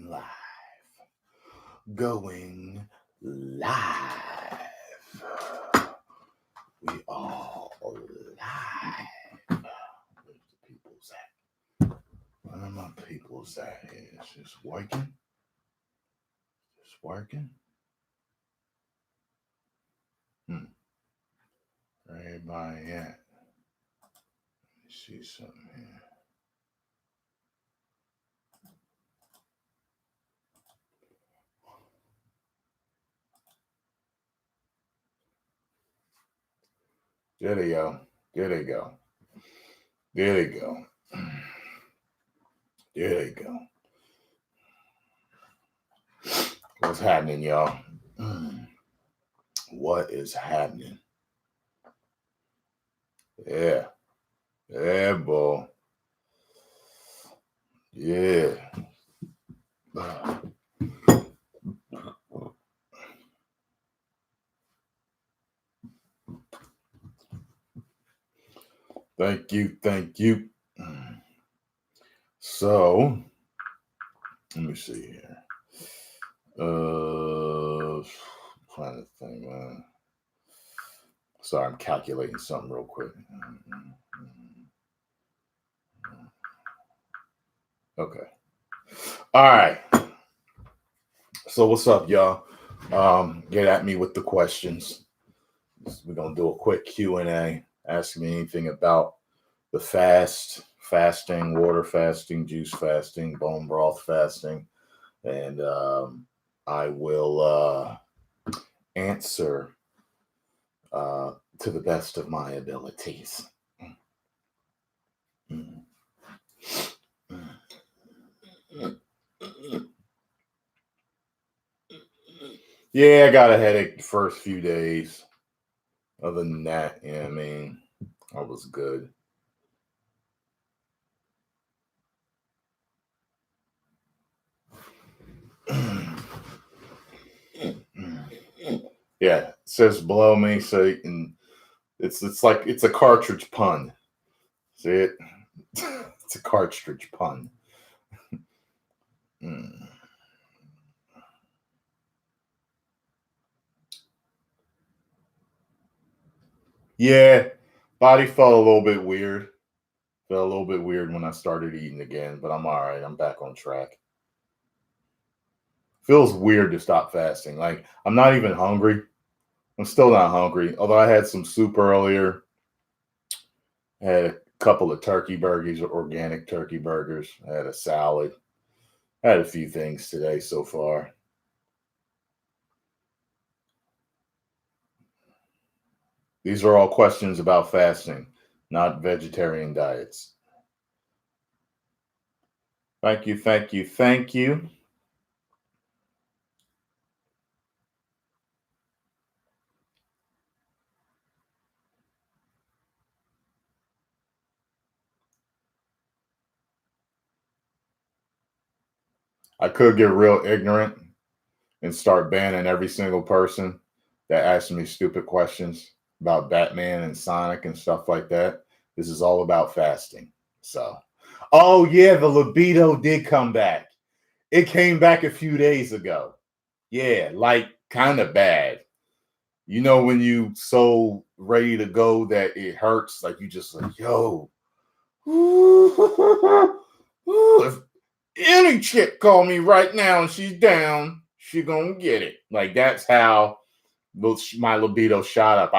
live. Going live. We are live. Where's the people's at? Where are my people's at? Is this working? Is this working? Where everybody at? Let me see something here. There they go. There they go. There they go. There they go. What's happening, y'all? What is happening? Yeah. Yeah, boy. Yeah. Thank you. Thank you. So, let me see here. Trying to think, man. Sorry, I'm calculating something real quick. Okay. All right. So what's up, y'all? Get at me with the questions. We're gonna do a quick Q&A. Ask me anything about the fasting, water fasting, juice fasting, bone broth fasting, and I will answer to the best of my abilities. Yeah, I got a headache the first few days. Other than that, yeah, I mean, I was good. Yeah, it says below me, so you can, it's like it's a cartridge pun. See it? It's a cartridge pun. Yeah, body felt a little bit weird. Felt a little bit weird when I started eating again, but I'm all right. I'm back on track. Feels weird to stop fasting. Like I'm not even hungry. I'm still not hungry. Although I had some soup earlier. I had a couple of turkey burgers, organic turkey burgers. I had a salad. I had a few things today so far. These are all questions about fasting, not vegetarian diets. Thank you, thank you, thank you. I could get real ignorant and start banning every single person that asks me stupid questions about Batman and Sonic and stuff like that. This is all about fasting. So, oh yeah, the libido did come back. It came back a few days ago. Yeah, like kind of bad. You know when you so ready to go that it hurts, like you just like, yo. If any chick call me right now and she's down, she gonna get it. Like that's how my libido shot up.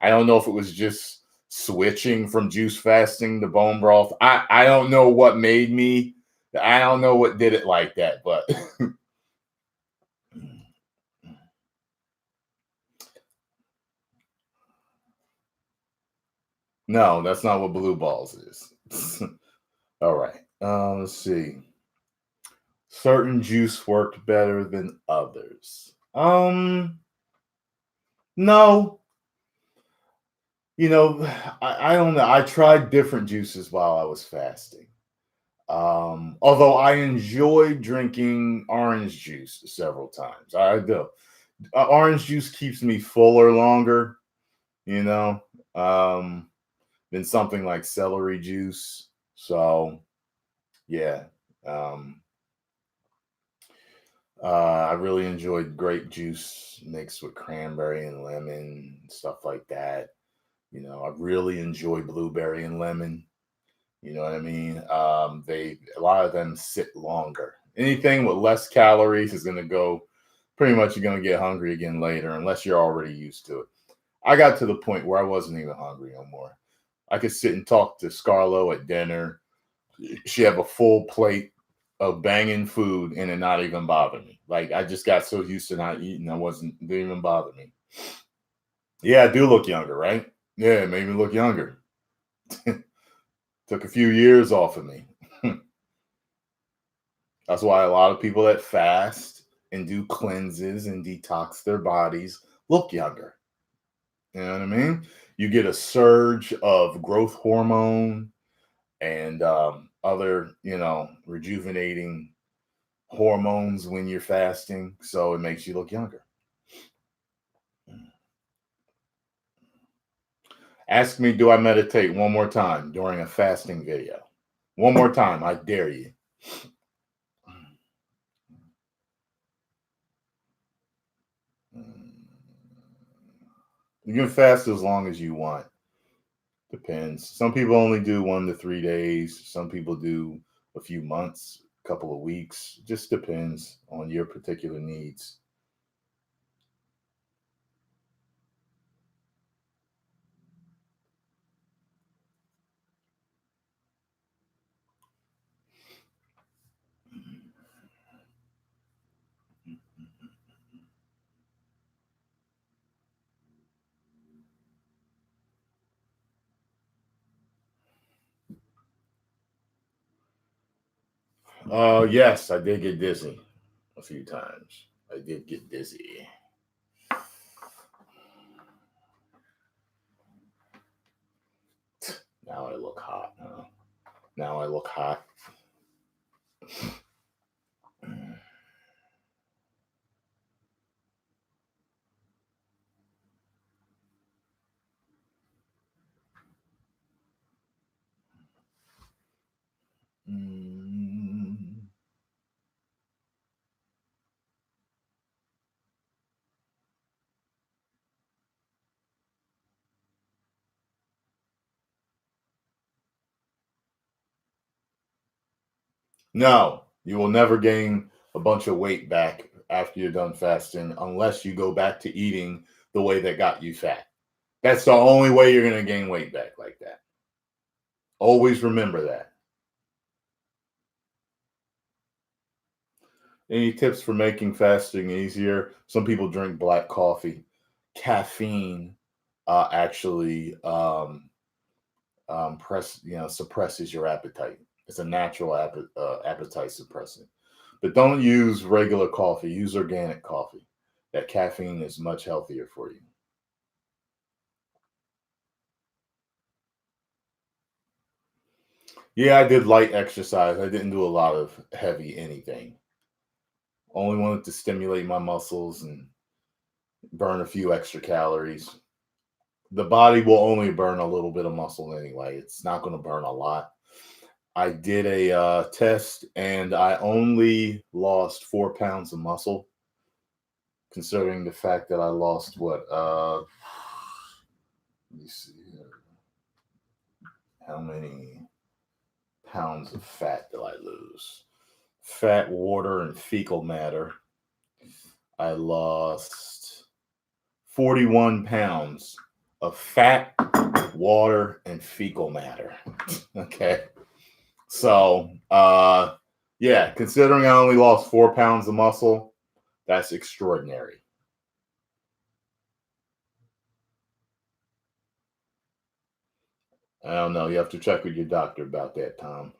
I don't know if it was just switching from juice fasting to bone broth. I don't know what made me. I don't know what did it like that, but no, that's not what blue balls is. All right. Let's see. Certain juice worked better than others. No. You know, I don't know. I tried different juices while I was fasting. Although I enjoyed drinking orange juice several times. I do. Orange juice keeps me fuller longer, you know, than something like celery juice. So, yeah. Um, I really enjoyed grape juice mixed with cranberry and lemon, stuff like that. I really enjoy blueberry and lemon. You know what I mean? They a lot of them sit longer. Anything with less calories is going to go. Pretty much, you're going to get hungry again later, unless you're already used to it. I got to the point where I wasn't even hungry no more. I could sit and talk to Scarlo at dinner. She have a full plate of banging food and it not even bother me. Like I just got so used to not eating, didn't even bother me. Yeah, I do look younger, right? Yeah, it made me look younger. Took a few years off of me. That's why a lot of people that fast and do cleanses and detox their bodies look younger. You know what I mean? You get a surge of growth hormone and other, rejuvenating hormones when you're fasting. So it makes you look younger. Ask me, do I meditate one more time during a fasting video? One more time, I dare you. You can fast as long as you want. Depends. Some people only do 1 to 3 days. Some people do a few months, a couple of weeks. Just depends on your particular needs. Yes, I did get dizzy a few times. I did get dizzy. Now I look hot. Now I look hot. Mm. No, you will never gain a bunch of weight back after you're done fasting unless you go back to eating the way that got you fat. That's the only way you're going to gain weight back like that. Always remember that. Any tips for making fasting easier? Some people drink black coffee. Caffeine actually suppresses your appetite. It's a natural appetite suppressant. But don't use regular coffee. Use organic coffee. That caffeine is much healthier for you. Yeah, I did light exercise. I didn't do a lot of heavy anything. Only wanted to stimulate my muscles and burn a few extra calories. The body will only burn a little bit of muscle anyway. It's not going to burn a lot. I did a test and I only lost 4 pounds of muscle, considering the fact that I lost what? Let me see here. How many pounds of fat did I lose? Fat, water, and fecal matter. I lost 41 pounds of fat, water, and fecal matter. Okay. So, yeah, considering I only lost 4 pounds of muscle, that's extraordinary. I don't know. You have to check with your doctor about that, Tom.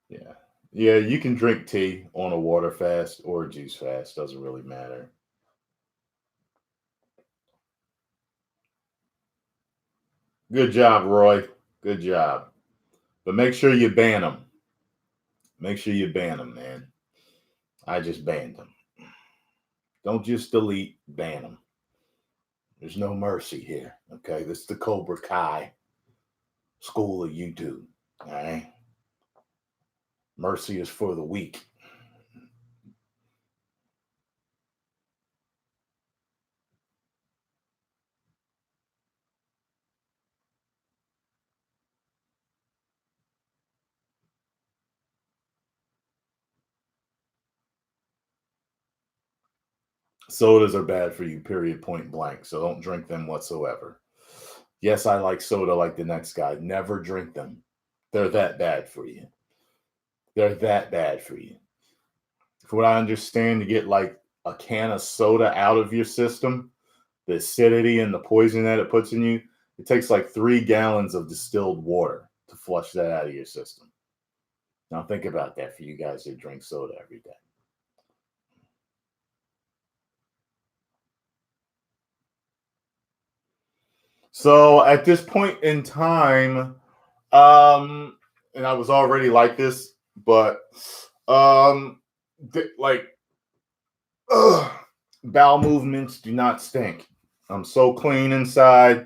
Yeah. Yeah, you can drink tea on a water fast or a juice fast. Doesn't really matter. Good job, Roy. Good job. But make sure you ban them. Make sure you ban them, man. I just banned them. Don't just delete, ban them. There's no mercy here. Okay. This is the Cobra Kai school of YouTube. All right. Mercy is for the weak. Sodas are bad for you, period, point blank. So don't drink them whatsoever. Yes, I like soda like the next guy. Never drink them. They're that bad for you. They're that bad for you. From what I understand, to get like a can of soda out of your system, the acidity and the poison that it puts in you, it takes like 3 gallons of distilled water to flush that out of your system. Now think about that for you guys that drink soda every day. So at this point in time, and I was already like this, but like ugh, bowel movements do not stink. I'm so clean inside.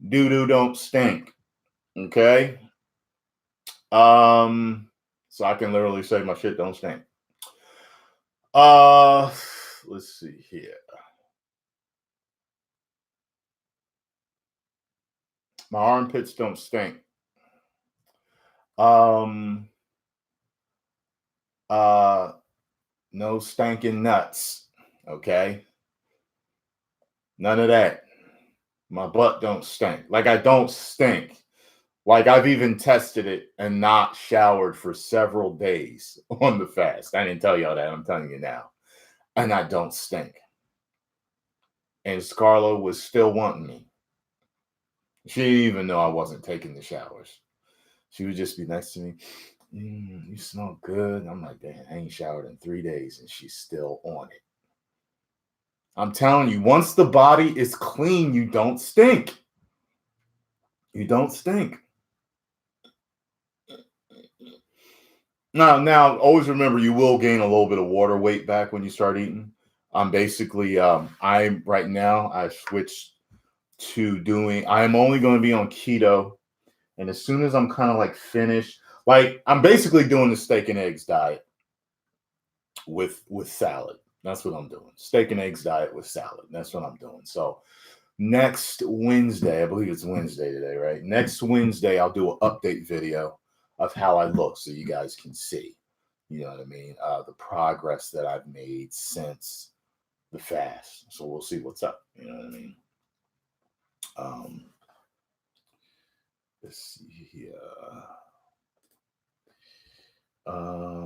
Doo doo don't stink. Okay. So I can literally say my shit don't stink. Uh, let's see here. My armpits don't stink. Um, uh, no stinking nuts. Okay. None of that. My butt don't stink. Like I don't stink. Like I've even tested it and not showered for several days on the fast. I didn't tell y'all that. I'm telling you now. And I don't stink. And Scarlo was still wanting me. She didn't even know I wasn't taking the showers. She would just be next to me. You smell good. And I'm like, damn, I ain't showered in 3 days. And she's still on it. I'm telling you, once the body is clean, you don't stink. You don't stink. Now, always remember you will gain a little bit of water weight back when you start eating. I'm basically, I right now I switched to doing. I'm only going to be on keto, and as soon as I'm kind of like finished, like I'm basically doing the steak and eggs diet with salad. That's what I'm doing. Steak and eggs diet with salad. That's what I'm doing. So next Wednesday, I believe it's Wednesday today, right? Next Wednesday, I'll do an update video of how I look so you guys can see, you know what I mean? The progress that I've made since the fast. So we'll see what's up, you know what I mean? Let's see here. Uh,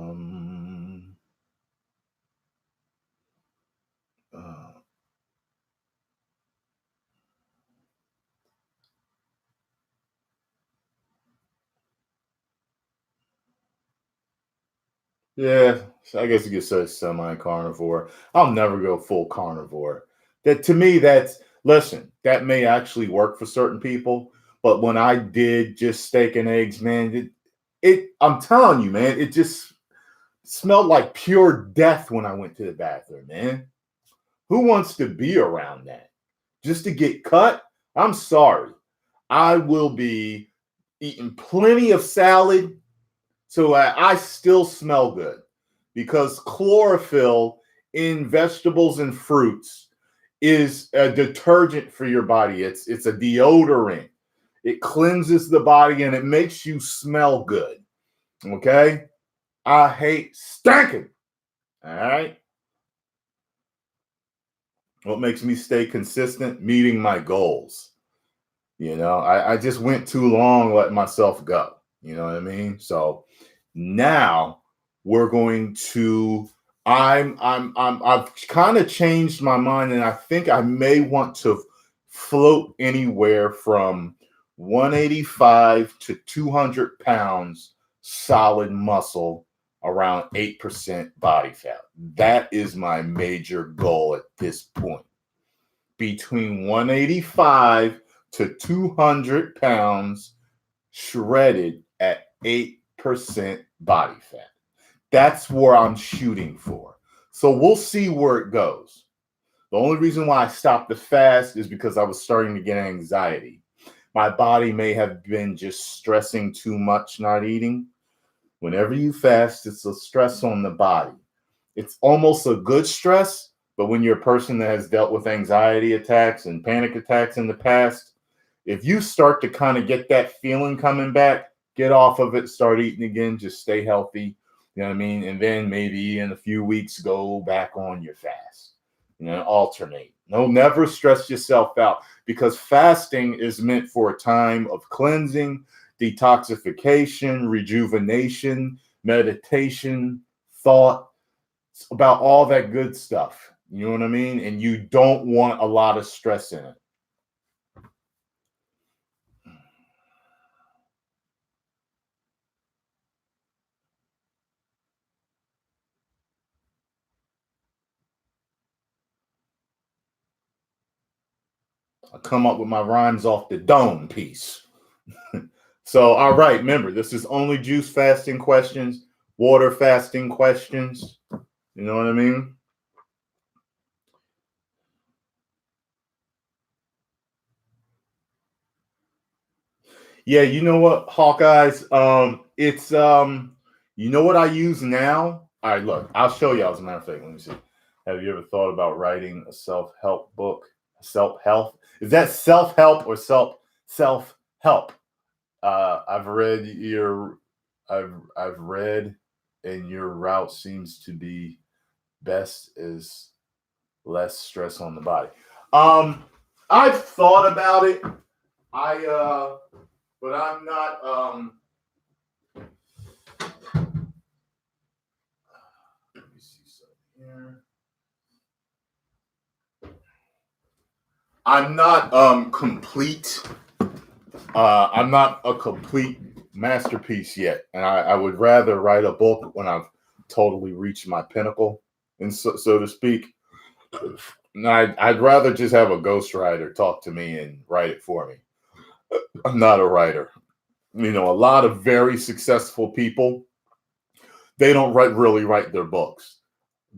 Yeah, I guess you could say semi-carnivore. I'll never go full carnivore. That to me, that's listen, that may actually work for certain people, but when I did just steak and eggs, man, I'm telling you, man, it just smelled like pure death when I went to the bathroom, man. Who wants to be around that? Just to get cut? I'm sorry. I will be eating plenty of salad so I still smell good because chlorophyll in vegetables and fruits is a detergent for your body. It's a deodorant. It cleanses the body and it makes you smell good. Okay? I hate stinking. All right? What makes me stay consistent? Meeting my goals. You know, I just went too long letting myself go. You know what I mean? So now we're going to I've kind of changed my mind, and I think I may want to float anywhere from 185 to 200 pounds solid muscle around 8% body fat. That is my major goal at this point. Between 185 to 200 pounds shredded at 8% body fat. That's where I'm shooting for. So we'll see where it goes. The only reason why I stopped the fast is because I was starting to get anxiety. My body may have been just stressing too much not eating. Whenever you fast, it's a stress on the body. It's almost a good stress, but when you're a person that has dealt with anxiety attacks and panic attacks in the past, if you start to kind of get that feeling coming back, get off of it, start eating again, just stay healthy. You know what I mean? And then maybe in a few weeks, go back on your fast. Alternate. No, never stress yourself out, because fasting is meant for a time of cleansing, detoxification, rejuvenation, meditation, thought, about all that good stuff. You know what I mean? And you don't want a lot of stress in it. I come up with my rhymes off the dome piece. So, all right, remember, this is only juice fasting questions, water fasting questions. You know what I mean? Yeah, you know what, Hawkeyes? It's you know what I use now? All right, look, I'll show you. As a matter of fact, let me see. Have you ever thought about writing a self-help book? Self-help? Is that self-help or self-help? I've read your I've read, and your route seems to be best is less stress on the body. I've thought about it. But I'm not let me see something here. I'm not complete. I'm not a complete masterpiece yet, and I would rather write a book when I've totally reached my pinnacle, and so to speak. I'd rather just have a ghostwriter talk to me and write it for me. I'm not a writer. A lot of very successful people, they don't really write their books.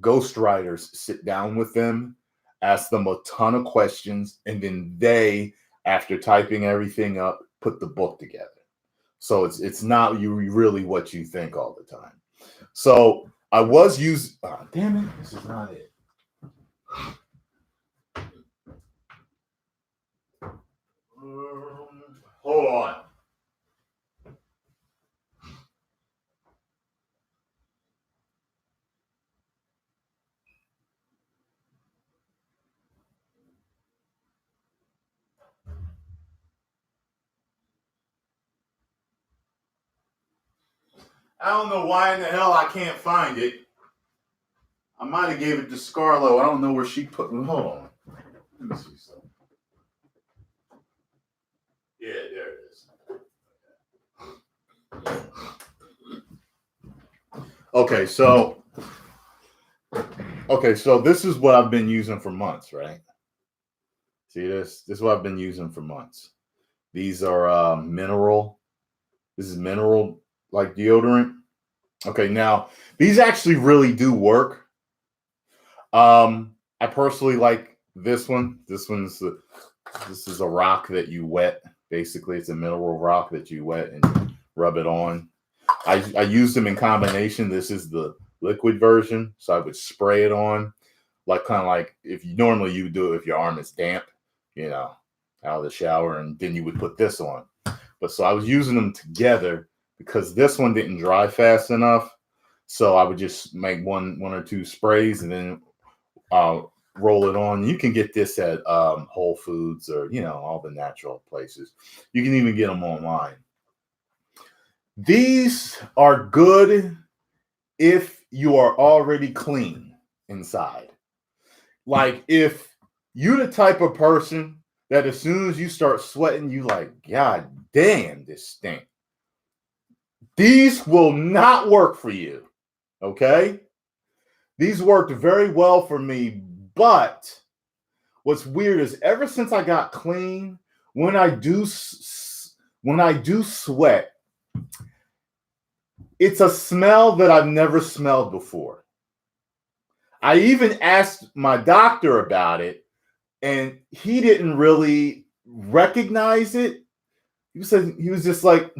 Ghostwriters sit down with them, ask them a ton of questions, and then they, after typing everything up, put the book together. So it's not you really what you think all the time. So I was using. Oh, damn it! This is not it. Hold on. I don't know why in the hell I can't find it. I might have gave it to Scarlo. I don't know where she put it. Hold on. Let me see something. Yeah, there it is. Okay, so this is what I've been using for months, right? See this? This is what I've been using for months. These are mineral. This is mineral like deodorant. Okay, now these actually really do work. I personally like this one. This is a rock that you wet. Basically, it's a mineral rock that you wet and rub it on. I used them in combination. This is the liquid version, so I would spray it on, like kind of like if you normally you would do it if your arm is damp, out of the shower, and then you would put this on. But so I was using them together because this one didn't dry fast enough. So I would just make one or two sprays and then roll it on. You can get this at Whole Foods or all the natural places. You can even get them online. These are good if you are already clean inside. Like if you're the type of person that as soon as you start sweating, you like, God damn, this stink. These will not work for you. Okay? These worked very well for me, but what's weird is ever since I got clean, when I do sweat, it's a smell that I've never smelled before. I even asked my doctor about it, and he didn't really recognize it. He was just like,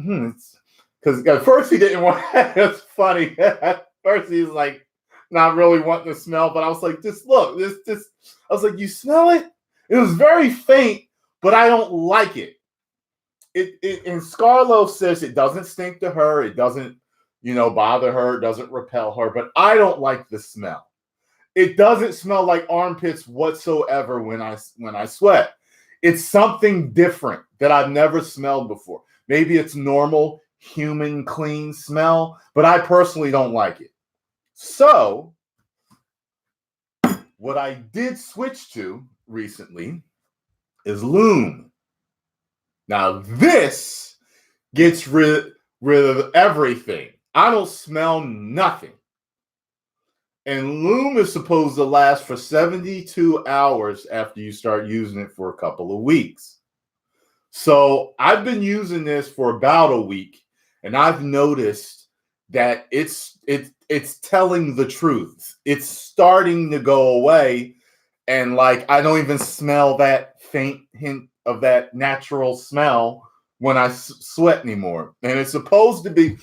Because at first he didn't want. It's funny. At first he's like not really wanting to smell, but I was like, just look, this. I was like, you smell it? It was very faint, but I don't like it. It and Scarlo says it doesn't stink to her. It doesn't, bother her. It doesn't repel her. But I don't like the smell. It doesn't smell like armpits whatsoever when I sweat. It's something different that I've never smelled before. Maybe it's normal human clean smell, but I personally don't like it. So, what I did switch to recently is Loom. Now, this gets rid of everything. I don't smell nothing. And Loom is supposed to last for 72 hours after you start using it for a couple of weeks. So I've been using this for about a week, and I've noticed that it's telling the truth. It's starting to go away, and like I don't even smell that faint hint of that natural smell when I sweat anymore. And it's supposed to be,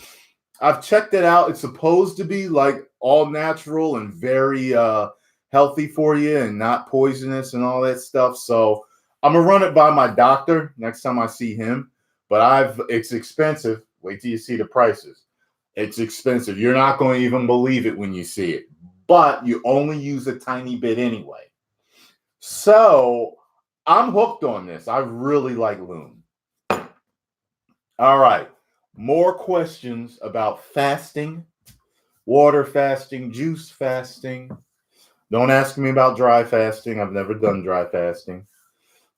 I've checked it out. It's supposed to be like all natural and very healthy for you and not poisonous and all that stuff. So I'm gonna run it by my doctor next time I see him. But it's expensive. Wait till you see the prices. It's expensive. You're not going to even believe it when you see it. But you only use a tiny bit anyway. So I'm hooked on this. I really like Loom. All right. More questions about fasting, water fasting, juice fasting. Don't ask me about dry fasting. I've never done dry fasting,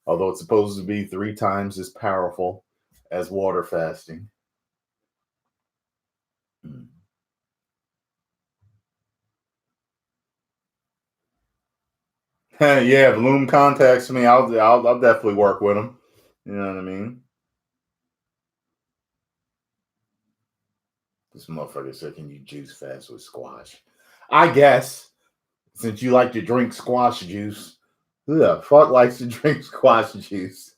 although it's supposed to be 3 times as powerful as water fasting. Yeah, if Loom contacts me, I'll definitely work with them. You know what I mean? This motherfucker said, "Can you juice fast with squash?" I guess since you like to drink squash juice, who the fuck likes to drink squash juice?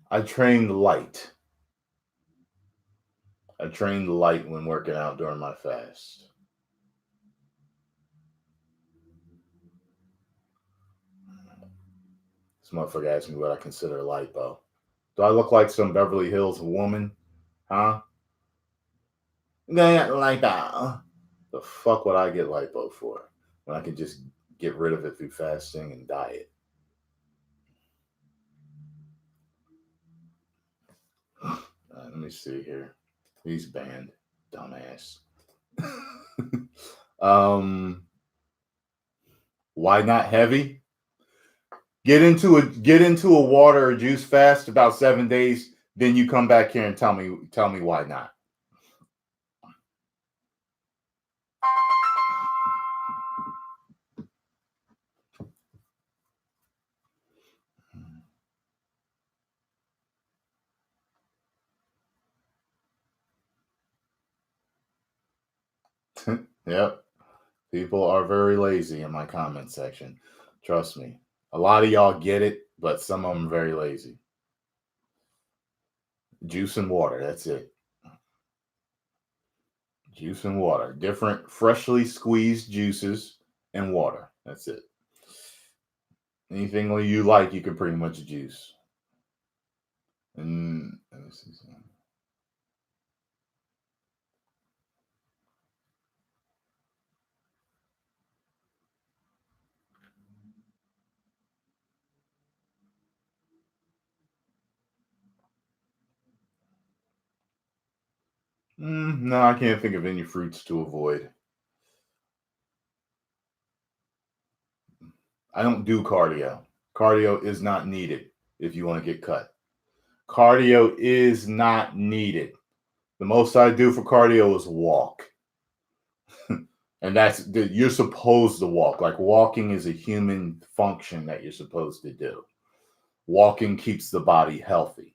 I trained light. I trained light when working out during my fast. This motherfucker asked me what I consider lipo. Do I look like some Beverly Hills woman? Huh? Lipo. The fuck would I get lipo for when I can just get rid of it through fasting and diet? Let me see here. He's banned, dumbass. Why not heavy? Get into a water or juice fast about 7 days, then you come back here and tell me why not. Yep. People are very lazy in my comment section. Trust me. A lot of y'all get it, but some of them are very lazy. Juice and water, that's it. Juice and water. Different freshly squeezed juices and water. That's it. Anything you like, you can pretty much juice. And let me see something. No, I can't think of any fruits to avoid. I don't do cardio. Cardio is not needed if you want to get cut. Cardio is not needed. The most I do for cardio is walk. And you're supposed to walk. Like walking is a human function that you're supposed to do. Walking keeps the body healthy.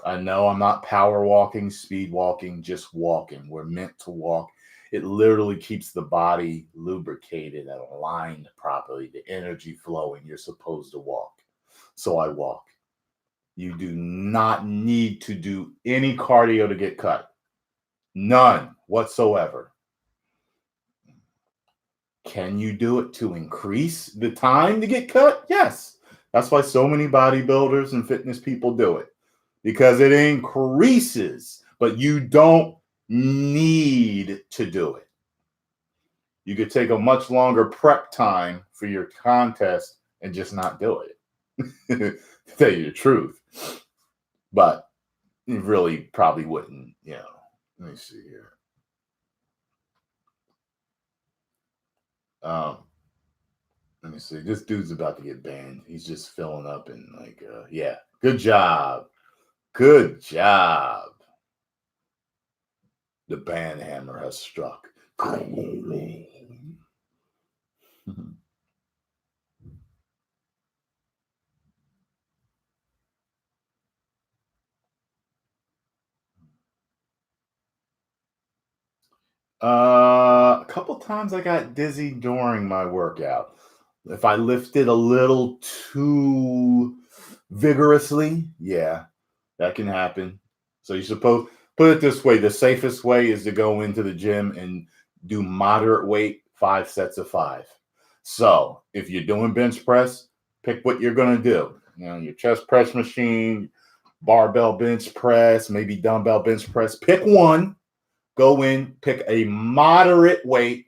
I know I'm not power walking, speed walking, just walking. We're meant to walk. It literally keeps the body lubricated and aligned properly, the energy flowing. You're supposed to walk. So I walk. You do not need to do any cardio to get cut. None whatsoever. Can you do it to increase the time to get cut? Yes. That's why so many bodybuilders and fitness people do it, because it increases, but you don't need to do it. You could take a much longer prep time for your contest and just not do it. To tell you the truth. But you really probably wouldn't, Let me see here. Let me see. This dude's about to get banned. He's just filling up and yeah. Good job. Good job. The ban hammer has struck. A couple times I got dizzy during my workout. If I lifted a little too vigorously, yeah, that can happen. So you're supposed, put it this way, the safest way is to go into the gym and do moderate weight, 5 sets of 5. So if you're doing bench press, pick what you're going to do. Your chest press machine, barbell bench press, maybe dumbbell bench press. Pick one, go in, pick a moderate weight,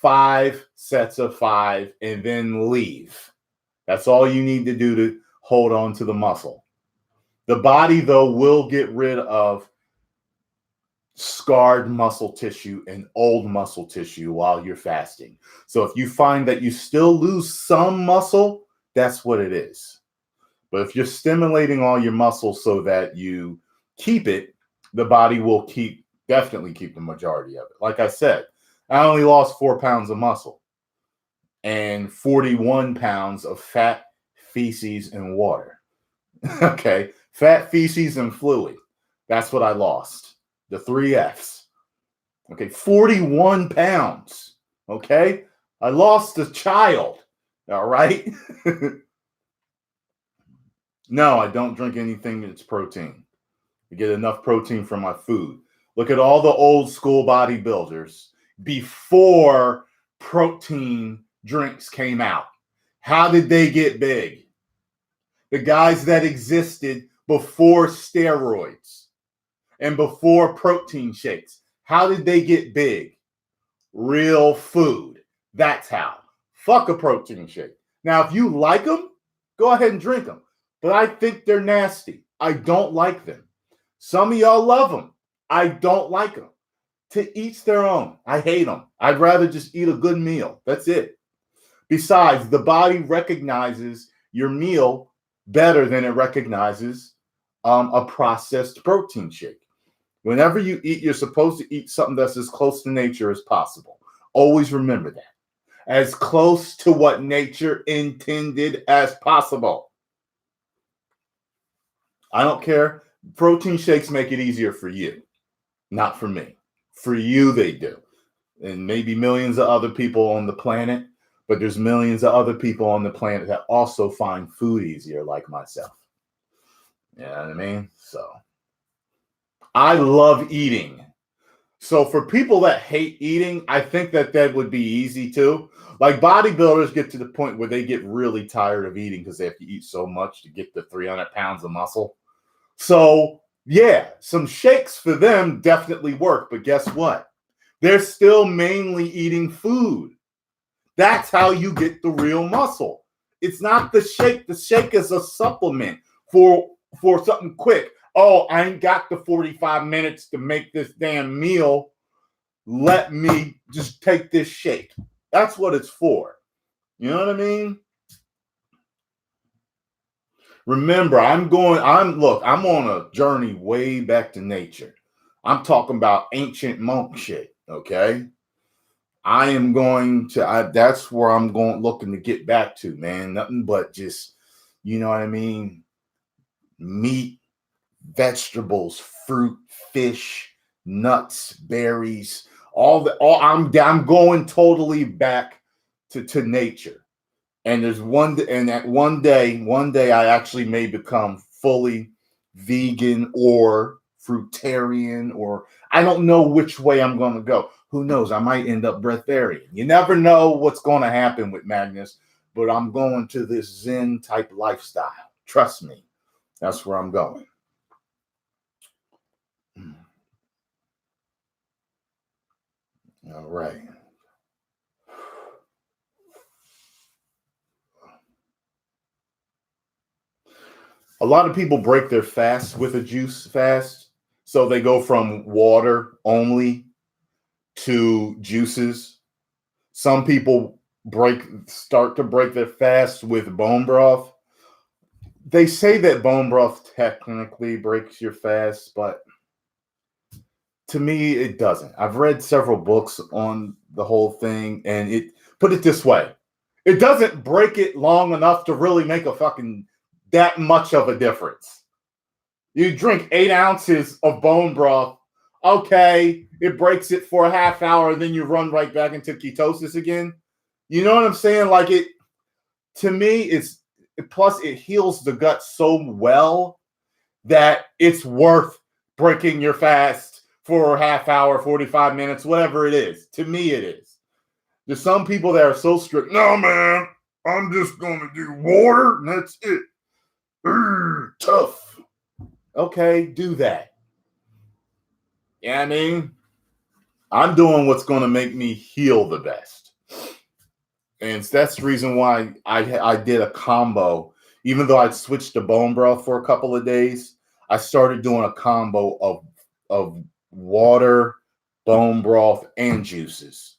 5 sets of 5, and then leave. That's all you need to do to hold on to the muscle. The body, though, will get rid of scarred muscle tissue and old muscle tissue while you're fasting. So if you find that you still lose some muscle, that's what it is. But if you're stimulating all your muscles so that you keep it, the body will definitely keep the majority of it. Like I said, I only lost 4 pounds of muscle and 41 pounds of fat, feces, and water. Okay, fat, feces, and fluid. That's what I lost. The 3 Fs. Okay, 41 pounds. Okay, I lost a child. All right. No, I don't drink anything that's protein. I get enough protein from my food. Look at all the old school bodybuilders before protein drinks came out. How did they get big? The guys that existed before steroids and before protein shakes. How did they get big? Real food. That's how. Fuck a protein shake. Now, if you like them, go ahead and drink them. But I think they're nasty. I don't like them. Some of y'all love them. I don't like them. To each their own. I hate them. I'd rather just eat a good meal. That's it. Besides, the body recognizes your meal better than it recognizes a processed protein shake. Whenever you eat, you're supposed to eat something that's as close to nature as possible. Always remember that. As close to what nature intended as possible. I don't care. Protein shakes make it easier for you, not for me. For you, they do. And maybe millions of other people on the planet, but there's millions of other people on the planet that also find food easier, like myself. You know what I mean? So I love eating. So for people that hate eating, I think that would be easy too. Like bodybuilders get to the point where they get really tired of eating because they have to eat so much to get the 300 pounds of muscle. So yeah, some shakes for them definitely work. But guess what? They're still mainly eating food. That's how you get the real muscle. It's not the shake. The shake is a supplement for something quick. Oh, I ain't got the 45 minutes to make this damn meal. Let me just take this shake. That's what it's for. You know what I mean? Remember, I'm on a journey way back to nature. I'm talking about ancient monk shit, okay? I am going to, that's where I'm looking to get back to, man. Nothing but just, you know what I mean? Meat, vegetables, fruit, fish, nuts, berries, I'm going totally back to nature. And there's one day I actually may become fully vegan or fruitarian, or I don't know which way I'm going to go. Who knows? I might end up breatharian. You never know what's going to happen with Magnus, but I'm going to this Zen type lifestyle. Trust me, that's where I'm going. All right. A lot of people break their fast with a juice fast. So they go from water only to juices. Some people start to break their fast with bone broth. They say that bone broth technically breaks your fast, but to me it doesn't. I've read several books on the whole thing, and put it this way. It doesn't break it long enough to really make a fucking that much of a difference. You drink 8 ounces of bone broth, okay, it breaks it for a half hour, and then you run right back into ketosis again. You know what I'm saying? Like to me, plus it heals the gut so well that it's worth breaking your fast for a half hour, 45 minutes, whatever it is. To me, it is. There's some people that are so strict. No, man, I'm just going to do water and that's it. Tough. Okay, do that. Yeah, you know I mean, I'm doing what's going to make me heal the best. And that's the reason why I did a combo. Even though I'd switched to bone broth for a couple of days, I started doing a combo of water, bone broth, and juices.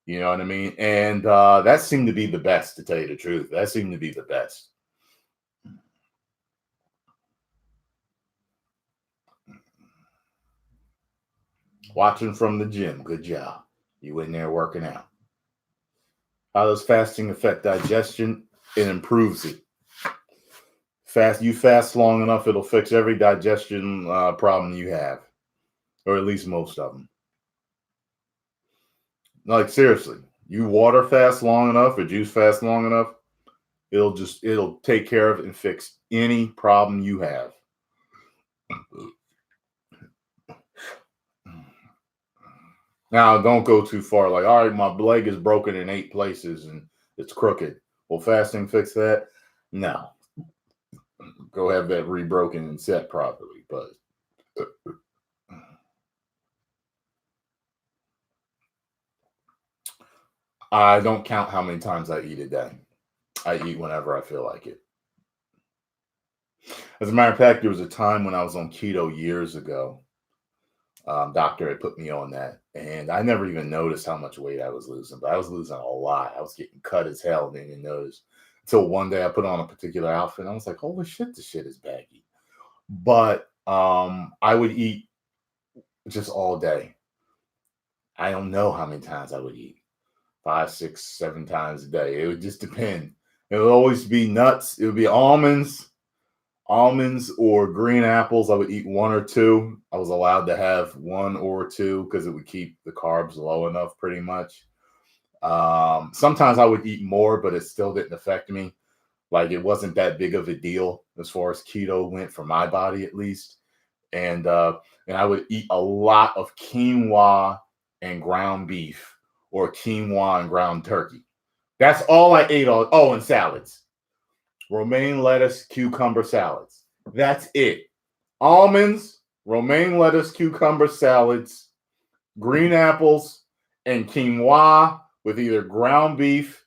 You know what I mean? And that seemed to be the best, to tell you the truth. That seemed to be the best. Watching from the gym. Good job. You in there working out. How does fasting affect digestion? It improves it. You fast long enough, it'll fix every digestion problem you have, or at least most of them. Like seriously, you water fast long enough or juice fast long enough, it'll take care of and fix any problem you have. Now, don't go too far. Like, all right, my leg is broken in 8 places and it's crooked. Will fasting fix that? No. Go have that rebroken and set properly. But I don't count how many times I eat a day. I eat whenever I feel like it. As a matter of fact, there was a time when I was on keto years ago. Doctor had put me on that, and I never even noticed how much weight I was losing, but I was losing a lot. I was getting cut as hell, didn't even notice. Until one day I put on a particular outfit, and I was like, holy shit, this shit is baggy. But I would eat just all day. I don't know how many times I would eat. 5, 6, 7 times a day. It would just depend. It would always be nuts. It would be almonds or green apples. I would eat 1 or 2. I was allowed to have 1 or 2 because it would keep the carbs low enough pretty much. Sometimes I would eat more, but it still didn't affect me. Like it wasn't that big of a deal as far as keto went for my body, at least. And I would eat a lot of quinoa and ground beef, or quinoa and ground turkey. That's all I ate. And salads. Romaine lettuce, cucumber salads. That's it. Almonds, romaine lettuce, cucumber salads, green apples, and quinoa with either ground beef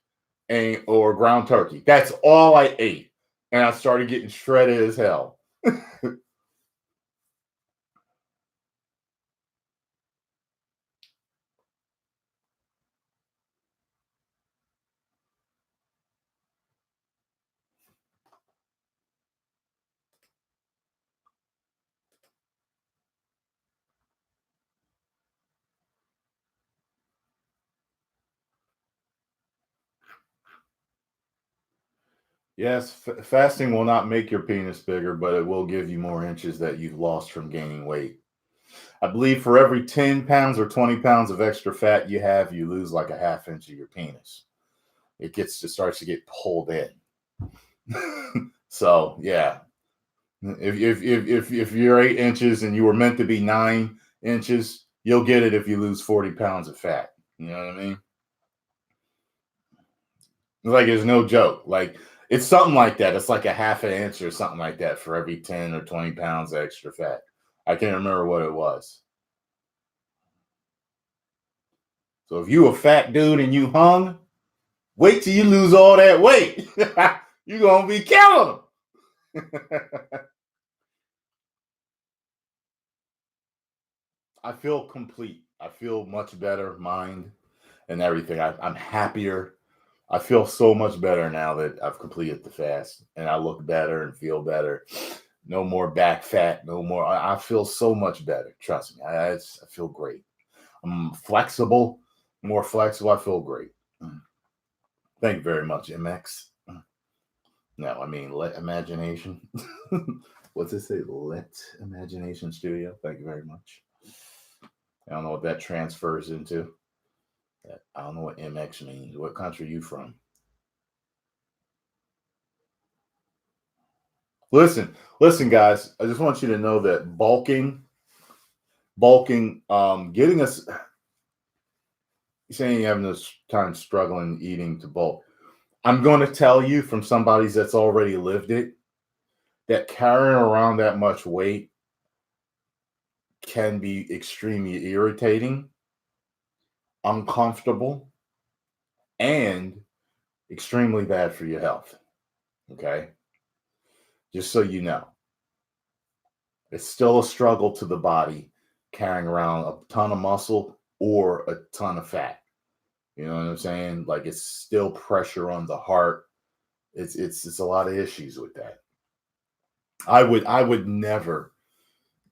or ground turkey. That's all I ate. And I started getting shredded as hell. Yes, fasting will not make your penis bigger, but it will give you more inches that you've lost from gaining weight. I believe for every 10 pounds or 20 pounds of extra fat you have, you lose like a half inch of your penis. It starts to get pulled in. So yeah, if you're 8 inches and you were meant to be 9 inches, you'll get it if you lose 40 pounds of fat. You know what I mean? Like it's no joke. Like it's something like that. It's like a half an inch or something like that for every 10 or 20 pounds of extra fat. I can't remember what it was. So if you a fat dude and you hung, wait till you lose all that weight. You're gonna be killing them. I feel complete. I feel much better, mind and everything. I'm happier. I feel so much better now that I've completed the fast, and I look better and feel better. No more back fat. No more. I feel so much better. Trust me. I feel great. I'm flexible, more flexible. I feel great. Thank you very much, MX. No, I mean, let imagination. What's it say? Let imagination studio. Thank you very much. I don't know what that transfers into. I don't know what MX means. What country are you from? Listen, guys. I just want you to know that bulking, getting us saying you're having this time struggling eating to bulk. I'm going to tell you from somebody that's already lived it that carrying around that much weight can be extremely irritating, uncomfortable, and extremely bad for your health. Okay? Just so you know, it's still a struggle to the body carrying around a ton of muscle or a ton of fat. You know what I'm saying? Like it's still pressure on the heart. It's a lot of issues with that. I would never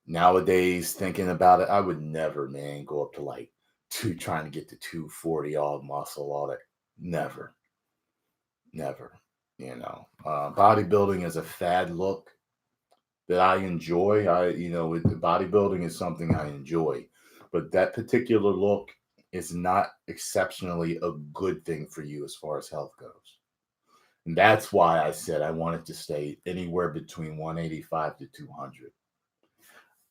nowadays thinking about it. I would never, man, go up to like trying to get to 240 all muscle, all that. Never. You know, bodybuilding is a fad look that I enjoy. Bodybuilding is something I enjoy, but that particular look is not exceptionally a good thing for you as far as health goes. And that's why I said I wanted to stay anywhere between 185 to 200.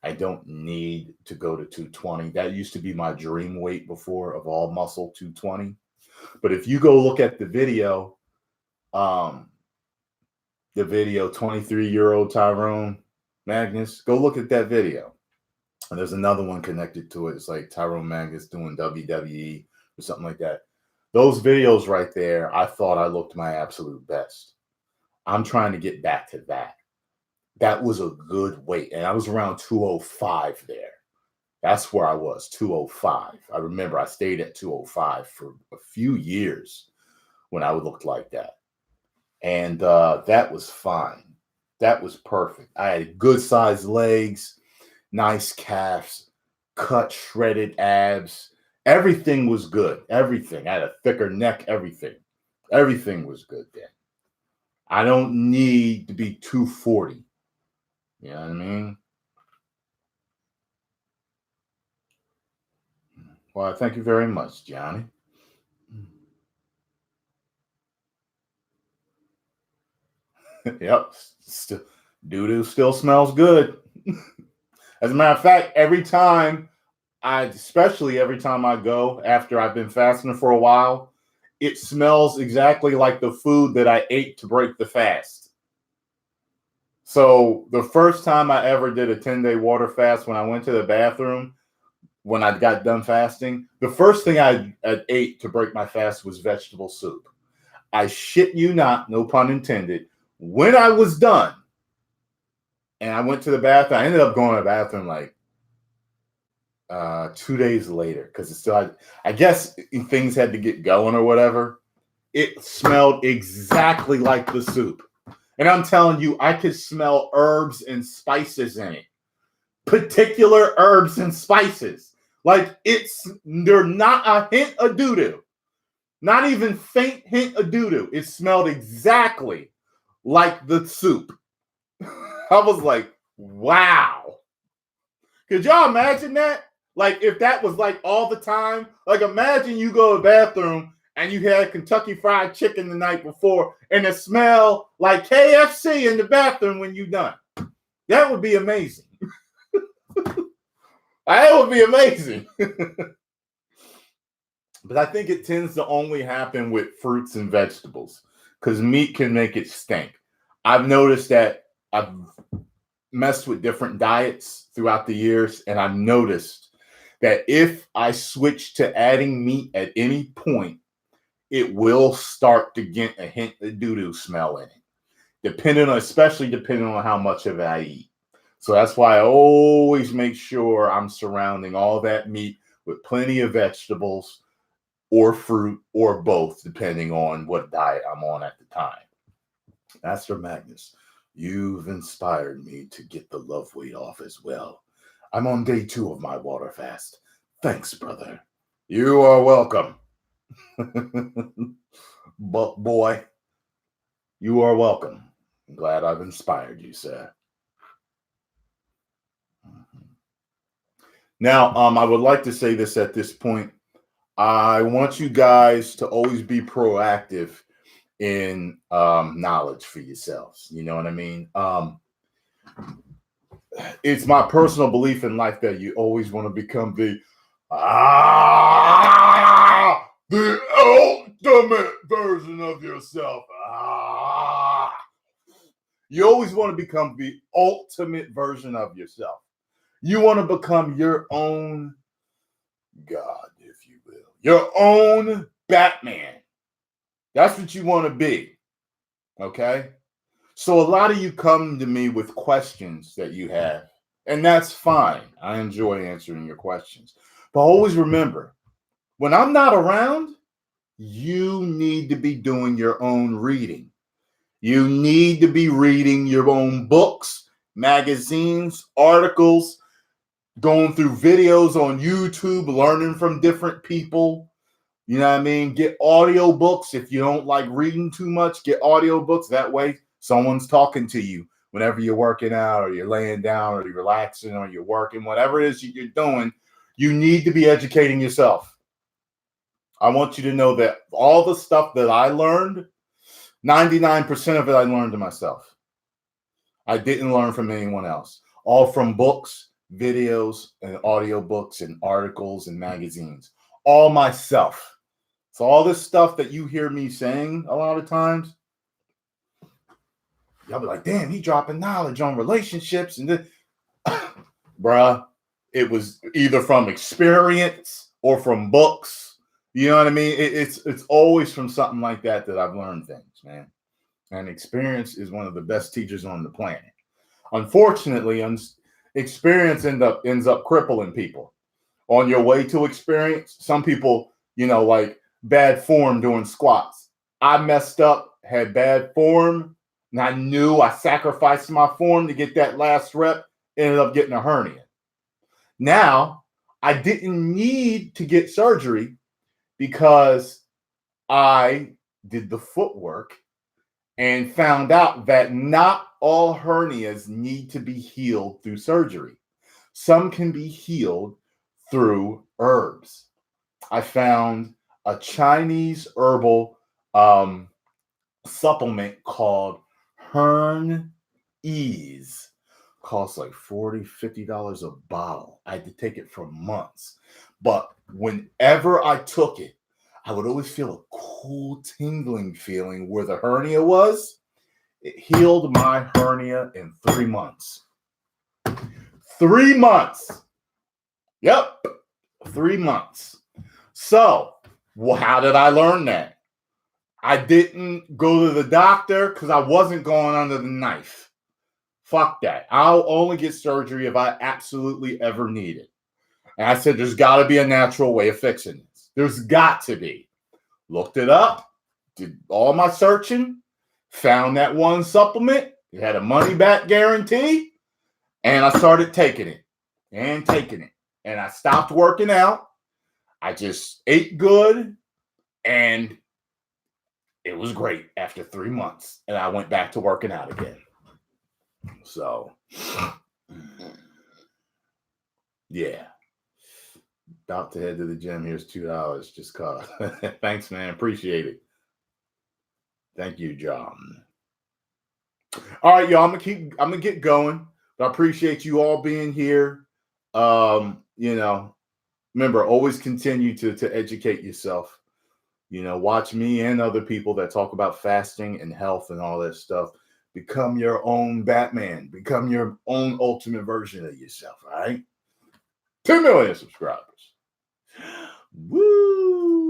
I don't need to go to 220. That used to be my dream weight before of all muscle, 220. But if you go look at the video 23-year-old Tyrone Magnus, go look at that video. And there's another one connected to it. It's like Tyrone Magnus doing WWE or something like that. Those videos right there, I thought I looked my absolute best. I'm trying to get back to that. That was a good weight. And I was around 205 there. That's where I was, 205. I remember I stayed at 205 for a few years when I looked like that. And that was fine. That was perfect. I had good sized legs, nice calves, cut, shredded abs. Everything was good. Everything. I had a thicker neck, everything. Everything was good then. I don't need to be 240. You know what I mean? Well, thank you very much, Johnny. Yep. Doo-doo still smells good. As a matter of fact, especially every time I go after I've been fasting for a while, it smells exactly like the food that I ate to break the fast. So the first time I ever did a 10-day water fast, when I went to the bathroom, when I got done fasting, the first thing I ate to break my fast was vegetable soup. I shit you not, no pun intended. When I was done and I went to the bathroom, I ended up going to the bathroom like 2 days later because it's still, I guess things had to get going or whatever. It smelled exactly like the soup. And I'm telling you, I could smell herbs and spices in it. Particular herbs and spices. Like they're not a hint of doo-doo. Not even faint hint of doo-doo. It smelled exactly like the soup. I was like, wow. Could y'all imagine that? Like if that was like all the time. Like imagine you go to the bathroom and you had Kentucky Fried Chicken the night before and it smelled like KFC in the bathroom when you done. That would be amazing. That would be amazing. But I think it tends to only happen with fruits and vegetables because meat can make it stink. I've noticed that I've messed with different diets throughout the years, and I've noticed that if I switch to adding meat at any point, it will start to get a hint of doo-doo smell in it, especially depending on how much of it I eat. So that's why I always make sure I'm surrounding all that meat with plenty of vegetables or fruit or both, depending on what diet I'm on at the time. Master Magnus, you've inspired me to get the love weight off as well. I'm on day 2 of my water fast. Thanks, brother. You are welcome. But boy, you are welcome. I'm glad I've inspired you, sir. Now, I would like to say this at this point. I want you guys to always be proactive in knowledge for yourselves. You know what I mean? It's my personal belief in life that you always want to become the ultimate version of yourself. You always want to become the ultimate version of yourself. You want to become your own God, if you will. Your own Batman. That's what you want to be. Okay? So a lot of you come to me with questions that you have, and that's fine. I enjoy answering your questions. But always remember, when I'm not around, you need to be doing your own reading. You need to be reading your own books, magazines, articles, going through videos on YouTube, learning from different people. You know what I mean? Get audio books. If you don't like reading too much, get audio books. That way, someone's talking to you whenever you're working out or you're laying down or you're relaxing or you're working, whatever it is you're doing, you need to be educating yourself. I want you to know that all the stuff that I learned, 99% of it I learned to myself. I didn't learn from anyone else. All from books, videos, and audio books and articles and magazines. All myself. So all this stuff that you hear me saying a lot of times, y'all be like, damn, he dropping knowledge on relationships. And bruh, it was either from experience or from books. You know what I mean? It's always from something like that I've learned things, man. And experience is one of the best teachers on the planet. Unfortunately, experience ends up crippling people. On your way to experience, some people, like bad form doing squats. I messed up, had bad form, and I knew I sacrificed my form to get that last rep, ended up getting a hernia. Now, I didn't need to get surgery because I did the footwork and found out that not all hernias need to be healed through surgery. Some can be healed through herbs. I found a Chinese herbal supplement called Hern Ease. Costs like $40, $50 a bottle. I had to take it for months. But whenever I took it, I would always feel a cool tingling feeling where the hernia was. It healed my hernia in 3 months. 3 months. Yep. 3 months. So, how did I learn that? I didn't go to the doctor because I wasn't going under the knife. Fuck that. I'll only get surgery if I absolutely ever need it. And I said, there's got to be a natural way of fixing this. There's got to be. Looked it up, did all my searching, found that one supplement. It had a money-back guarantee, and I started taking it. And I stopped working out. I just ate good, and it was great after 3 months. And I went back to working out again. So, Yeah. About to head to the gym. Here's $2. Just caught. Thanks, man. Appreciate it. Thank you, John. All right, y'all. I'm gonna get going. But I appreciate you all being here. Remember, always continue to educate yourself. Watch me and other people that talk about fasting and health and all that stuff. Become your own Batman. Become your own ultimate version of yourself. All right. 10 million subscribers. Woo!